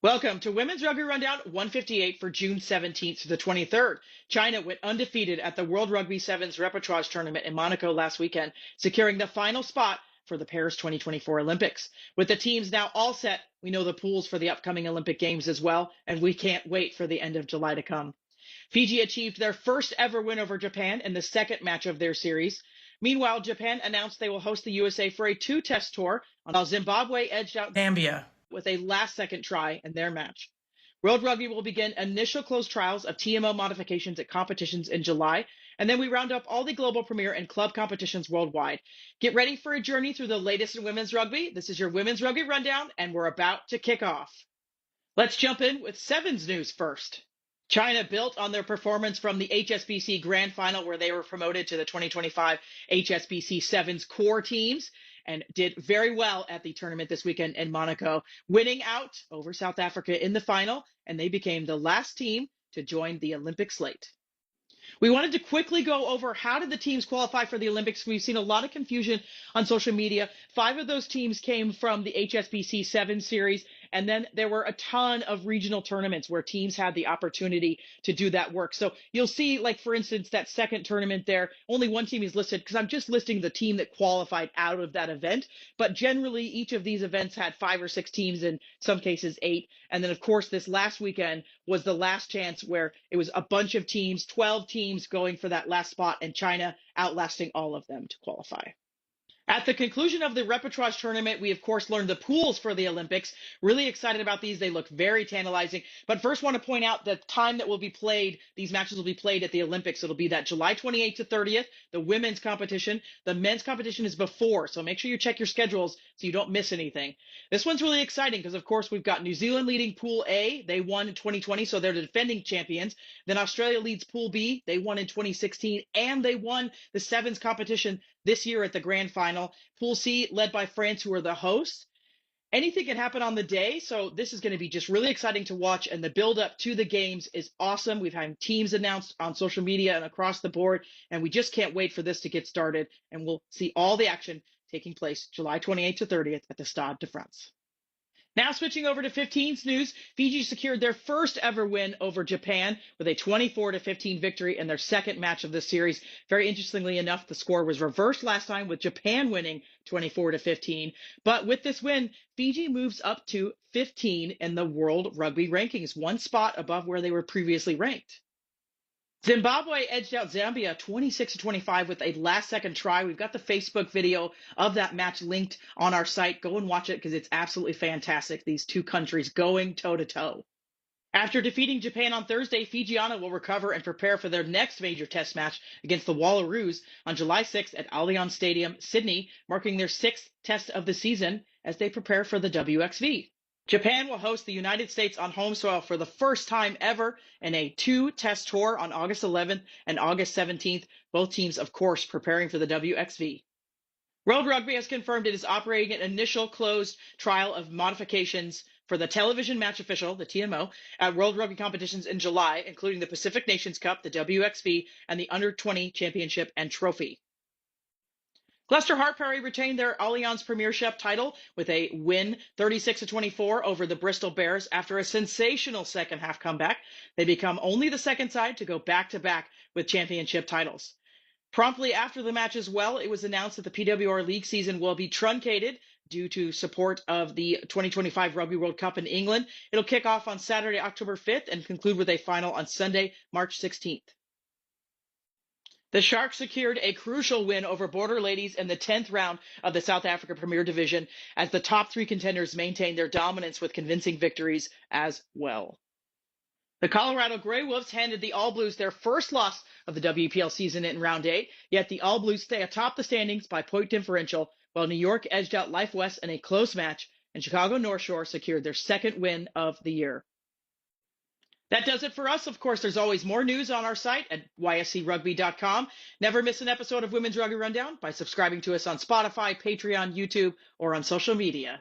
Welcome to Women's Rugby Rundown 158 for June 17th to the 23rd. China went undefeated at the World Rugby Sevens Repechage tournament in Monaco last weekend, securing the final spot for the Paris 2024 Olympics. With the teams now all set, we know the pools for the upcoming Olympic Games as well, and we can't wait for the end of July to come. Fiji achieved their first ever win over Japan in the second match of their series. Meanwhile, Japan announced they will host the USA for a two-test tour, while Zimbabwe edged out Zambia with a last-second try in their match. World Rugby will begin initial closed trials of TMO modifications at competitions in July, and then we round up all the global premier and club competitions worldwide. Get ready for a journey through the latest in women's rugby. This is your Women's Rugby Rundown, and we're about to kick off. Let's jump in with Sevens news first. China built on their performance from the HSBC Grand Final, where they were promoted to the 2025 HSBC Sevens core teams, and did very well at the tournament this weekend in Monaco, winning out over South Africa in the final, and they became the last team to join the Olympic slate. We wanted to quickly go over how did the teams qualify for the Olympics. We've seen a lot of confusion on social media. 5 of those teams came from the HSBC 7 series, and then there were a ton of regional tournaments where teams had the opportunity to do that work. So you'll see, like, for instance, that second tournament there, only one team is listed because I'm just listing the team that qualified out of that event. But generally, each of these events had 5 or 6 teams, in some cases 8. And then, of course, this last weekend was the last chance where it was a bunch of teams, 12 teams going for that last spot, and China outlasting all of them to qualify. At the conclusion of the Repechage tournament, we, of course, learned the pools for the Olympics. Really excited about these. They look very tantalizing. But first, want to point out the time that will be played. These matches will be played at the Olympics. It'll be that July 28th to 30th, the women's competition. The men's competition is before, so make sure you check your schedules so you don't miss anything. This one's really exciting because, of course, we've got New Zealand leading Pool A. They won in 2020, so they're the defending champions. Then Australia leads Pool B. They won in 2016, and they won the Sevens competition this year at the grand final. Pool C led by France, who are the hosts. Anything can happen on the day, so this is going to be just really exciting to watch, and the build up to the games is awesome. We've had teams announced on social media and across the board, and we just can't wait for this to get started, and we'll see all the action taking place July 28th to 30th at the Stade de France. Now switching over to 15's news, Fiji secured their first ever win over Japan with a 24-15 victory in their second match of the series. Very interestingly enough, the score was reversed last time with Japan winning 24-15. But with this win, Fiji moves up to 15 in the World Rugby rankings, one spot above where they were previously ranked. Zimbabwe edged out Zambia 26-25 with a last-second try. We've got the Facebook video of that match linked on our site. Go and watch it because it's absolutely fantastic. These two countries going toe-to-toe. After defeating Japan on Thursday, Fijiana will recover and prepare for their next major test match against the Wallaroos on July 6th at Allianz Stadium, Sydney, marking their 6th test of the season as they prepare for the WXV. Japan will host the United States on home soil for the first time ever in a 2-test tour on August 11th and August 17th. Both teams, of course, preparing for the WXV. World Rugby has confirmed it is operating an initial closed trial of modifications for the television match official, the TMO, at World Rugby competitions in July, including the Pacific Nations Cup, the WXV, and the Under-20 Championship and Trophy. Gloucester-Hartpury retained their Allianz Premiership title with a win 36-24 over the Bristol Bears after a sensational second-half comeback. They become only the second side to go back-to-back with championship titles. Promptly after the match as well, it was announced that the PWR League season will be truncated due to support of the 2025 Rugby World Cup in England. It'll kick off on Saturday, October 5th, and conclude with a final on Sunday, March 16th. The Sharks secured a crucial win over Border Ladies in the 10th round of the South Africa Premier Division as the top 3 contenders maintained their dominance with convincing victories as well. The Colorado Grey Wolves handed the All Blues their first loss of the WPL season in round 8, yet the All Blues stay atop the standings by point differential, while New York edged out Life West in a close match, and Chicago North Shore secured their second win of the year. That does it for us. Of course, there's always more news on our site at yscrugby.com. Never miss an episode of Women's Rugby Rundown by subscribing to us on Spotify, Patreon, YouTube, or on social media.